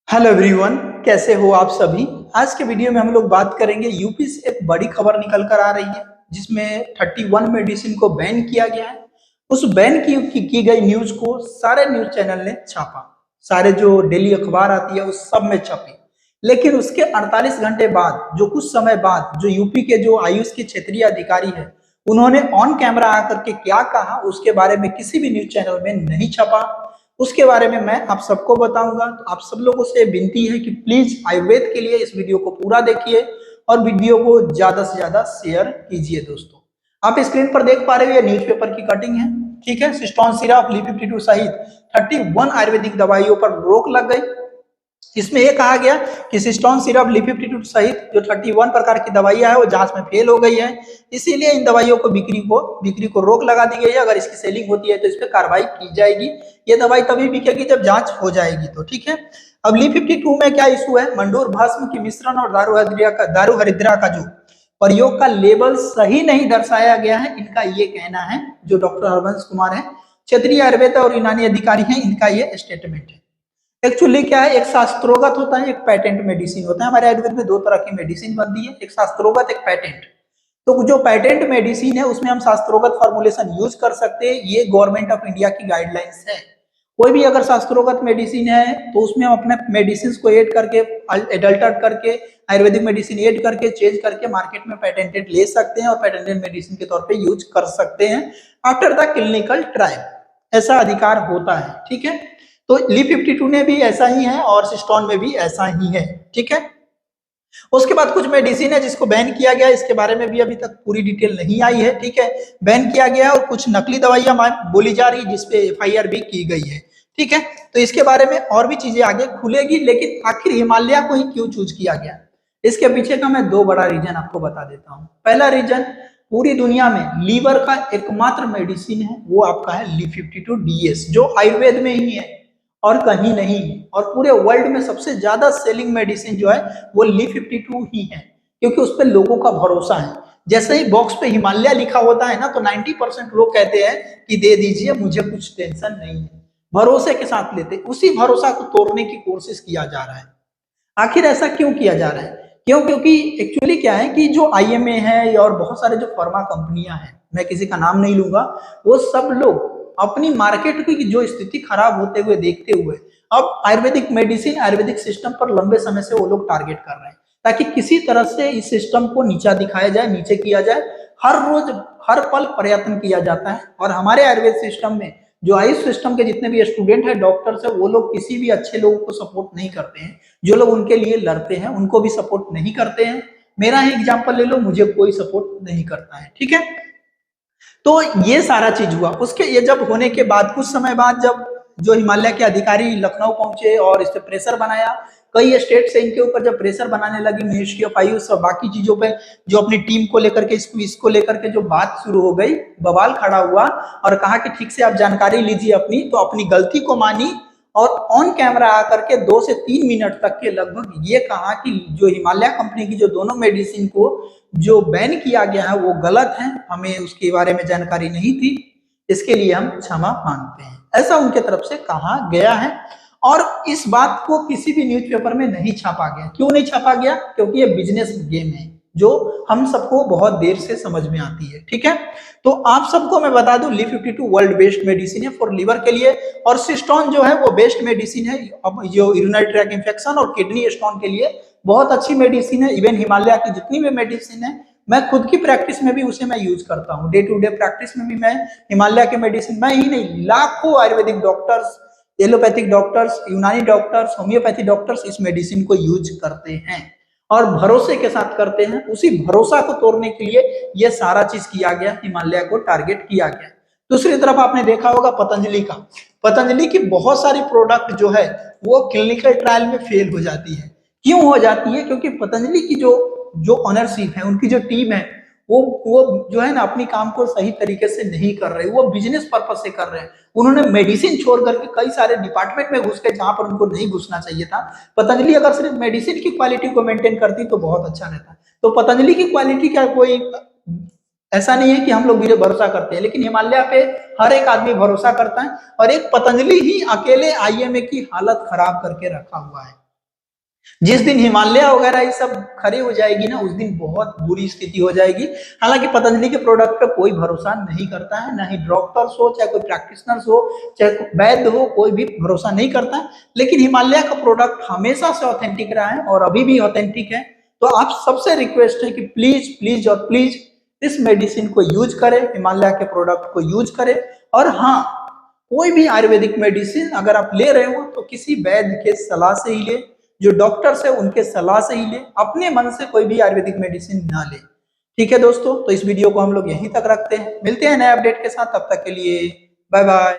Hello everyone, कैसे हो आप सभी। आज के वीडियो में हम लोग बात करेंगे यूपी से एक बड़ी खबर निकल कर आ रही है जिसमें 31 मेडिसिन को बैन किया गया है। उस बैन की गई न्यूज को सारे न्यूज चैनल ने छापा, सारे जो डेली अखबार आती है उस सब में छपी। लेकिन उसके 48 घंटे बाद, जो कुछ समय बाद, जो यूपी के जो आयुष के क्षेत्रीय अधिकारी है उन्होंने ऑन कैमरा आकर के क्या कहा उसके बारे में किसी भी न्यूज चैनल में नहीं छपा। उसके बारे में मैं आप सबको बताऊंगा। तो आप सब लोगों से विनती है कि प्लीज आयुर्वेद के लिए इस वीडियो को पूरा देखिए और वीडियो को ज्यादा से ज्यादा शेयर कीजिए। दोस्तों, आप स्क्रीन पर देख पा रहे हो ये न्यूज़पेपर की कटिंग है, ठीक है। सिस्टोन सिरप, ली52 सहित 31 आयुर्वेदिक दवाइयों पर रोक लग गई। इसमें यह कहा गया कि सिस्टोन सिरप, ली52 सहित जो 31 प्रकार की दवाइयां है वो जांच में फेल हो गई है, इसीलिए इन दवाइयों को बिक्री को रोक लगा दी गई है। अगर इसकी सेलिंग होती है तो इस पर कार्रवाई की जाएगी। ये दवाई तभी बिकेगी जब जांच हो जाएगी, तो ठीक है। अब ली52 में क्या इशू है, मंडूर भस्म की मिश्रण और दारू हरिद्रा का जो प्रयोग का लेबल सही नहीं दर्शाया गया है, इनका ये कहना है। जो डॉक्टर हरबंश कुमार है, क्षेत्रीय आयुर्वेद और यूनानी अधिकारी हैं, इनका ये स्टेटमेंट है। एक्चुअली क्या है, एक शास्त्रोगत होता है, एक पेटेंट मेडिसिन होता है। हमारे आयुर्वेद में दो तरह की मेडिसिन बनती है, एक शास्त्रोगत, एक पेटेंट। तो जो पेटेंट मेडिसिन है उसमें हम शास्त्रोगत फॉर्मुलेशन यूज कर सकते हैं, ये गवर्नमेंट ऑफ इंडिया की गाइडलाइंस है। कोई भी अगर शास्त्रोगत मेडिसिन है तो उसमें हम अपने मेडिसिन को ऐड करके, एडल्टर करके, आयुर्वेदिक मेडिसिन ऐड करके, चेंज करके मार्केट में पेटेंटेड ले सकते हैं और पेटेंटेड मेडिसिन के तौर पे यूज कर सकते हैं आफ्टर द क्लिनिकल ट्रायल। ऐसा अधिकार होता है, ठीक है। तो ली52 ने भी ऐसा ही है और सिस्टोन में भी ऐसा ही है, ठीक है। उसके बाद कुछ मेडिसिन है जिसको बैन किया गया, इसके बारे में भी अभी तक पूरी डिटेल नहीं आई है, ठीक है। बैन किया गया और कुछ नकली दवाइयां बोली जा रही है जिसपे एफआईआर भी की गई है, ठीक है। तो इसके बारे में और भी चीजें आगे खुलेगी, लेकिन आखिर हिमालय को ही क्यों चूज किया गया, इसके पीछे का मैं दो बड़ा रीजन आपको बता देता हूँ। पहला रीजन, पूरी दुनिया में लीवर का एकमात्र मेडिसिन है वो आपका है ली52DS, जो आयुर्वेद में ही है और कहीं नहीं है। और पूरे वर्ल्ड में सबसे ज्यादा सेलिंग मेडिसिन जो है वो ली52 ही है, क्योंकि उस पर लोगों का भरोसा है। जैसे ही बॉक्स पे हिमालय लिखा होता है ना, तो 90% लोग कहते हैं कि दे दीजिए, मुझे कुछ टेंशन नहीं है, भरोसे के साथ लेते। उसी भरोसा को तोड़ने की कोशिश किया जा रहा है। आखिर ऐसा क्यों किया जा रहा है, क्यों? क्योंकि एक्चुअली क्या है कि जो आईएमए है और बहुत सारे जो फार्मा कंपनियां हैं, मैं किसी का नाम नहीं लूंगा, वो सब लोग अपनी मार्केट की जो स्थिति खराब होते हुए देखते हुए अब आयुर्वेदिक मेडिसिन, आयुर्वेदिक सिस्टम पर लंबे समय से वो लोग टारगेट कर रहे हैं, ताकि किसी तरह से इस सिस्टम को नीचा दिखाया जाए, नीचे किया जाए। हर रोज हर पल प्रयत्न किया जाता है। और हमारे आयुर्वेद सिस्टम में जो आयुष सिस्टम के जितने भी स्टूडेंट है, डॉक्टर्स है, वो लोग किसी भी अच्छे लोगों को सपोर्ट नहीं करते हैं। जो लोग उनके लिए लड़ते हैं उनको भी सपोर्ट नहीं करते हैं। मेरा ही एग्जांपल ले लो, मुझे कोई सपोर्ट नहीं करता है, ठीक है। तो ये सारा चीज हुआ। उसके ये जब होने के बाद कुछ समय बाद जब जो हिमालय के अधिकारी लखनऊ पहुंचे और इस पे प्रेशर बनाया, कई स्टेट से इनके ऊपर जब प्रेशर बनाने लगी, मिनिस्ट्री ऑफ आयुष और बाकी चीजों पे, जो अपनी टीम को लेकर के इसको लेकर के जो बात शुरू हो गई, बवाल खड़ा हुआ और कहा कि ठीक से आप जानकारी लीजिए अपनी। तो अपनी गलती को मानी और ऑन कैमरा आकर के 2 से 3 मिनट तक के लगभग ये कहा कि जो हिमालय कंपनी की जो दोनों मेडिसिन को जो बैन किया गया है वो गलत है, हमें उसके बारे में जानकारी नहीं थी, इसके लिए हम क्षमा मांगते हैं, ऐसा उनके तरफ से कहा गया है। और इस बात को किसी भी न्यूज़पेपर में नहीं छापा गया। क्यों नहीं छापा गया? क्योंकि ये बिजनेस गेम है जो हम सबको बहुत देर से समझ में आती है, ठीक है। तो आप सबको मैं बता दूं, ली52 वर्ल्ड बेस्ट मेडिसिन है फॉर लीवर के लिए, और सिस्टोन जो है वो बेस्ट मेडिसिन है अब जो यूरिनरी ट्रैक इंफेक्शन और किडनी स्टोन के लिए बहुत अच्छी मेडिसिन है। इवन हिमालय की जितनी भी मेडिसिन है, मैं खुद की प्रैक्टिस में भी उसे मैं यूज करता हूँ। डे टू डे प्रैक्टिस में भी मैं हिमालय के मेडिसिन, मैं ही नहीं, लाखों आयुर्वेदिक डॉक्टर्स, एलोपैथिक डॉक्टर्स, यूनानी डॉक्टर्स, होम्योपैथी डॉक्टर्स इस मेडिसिन को यूज करते हैं और भरोसे के साथ करते हैं। उसी भरोसा को तोड़ने के लिए यह सारा चीज किया गया, हिमालय को टारगेट किया गया। दूसरी तरफ आपने देखा होगा पतंजलि का, पतंजलि की बहुत सारी प्रोडक्ट जो है वो क्लिनिकल ट्रायल में फेल हो जाती है। क्यों हो जाती है? क्योंकि पतंजलि की जो ऑनरशिप है, उनकी जो टीम है, वो जो है ना अपनी काम को सही तरीके से नहीं कर रहे, वो बिजनेस पर्पज से कर रहे हैं। उन्होंने मेडिसिन छोड़ करके कई सारे डिपार्टमेंट में घुस गए जहां पर उनको नहीं घुसना चाहिए था। पतंजलि अगर सिर्फ मेडिसिन की क्वालिटी को मेंटेन करती तो बहुत अच्छा रहता। तो पतंजलि की क्वालिटी का कोई ऐसा नहीं है कि हम लोग भरोसा करते हैं, लेकिन हिमालय पे हर एक आदमी भरोसा करता है और एक पतंजलि ही अकेले आईएमए की हालत खराब करके रखा हुआ है। जिस दिन हिमालय वगैरह ये सब खड़ी हो जाएगी ना, उस दिन बहुत बुरी स्थिति हो जाएगी। हालांकि पतंजलि के प्रोडक्ट पे कोई भरोसा नहीं करता है, ना ही डॉक्टर्स हो, चाहे कोई प्रैक्टिशनर्स हो, चाहे कोई वैद्य हो, कोई भी भरोसा नहीं करता है। लेकिन हिमालय का प्रोडक्ट हमेशा से ऑथेंटिक रहा है और अभी भी ऑथेंटिक है। तो आप सबसे रिक्वेस्ट है कि प्लीज प्लीज और प्लीज इस मेडिसिन को यूज करें, हिमालय के प्रोडक्ट को यूज करें। और हाँ, कोई भी आयुर्वेदिक मेडिसिन अगर आप ले रहे हो तो किसी वैद्य के सलाह से ही ले, जो डॉक्टर्स है उनके सलाह से ही ले, अपने मन से कोई भी आयुर्वेदिक मेडिसिन ना ले। ठीक है दोस्तों, तो इस वीडियो को हम लोग यहीं तक रखते हैं, मिलते हैं नए अपडेट के साथ, तब तक के लिए बाय बाय।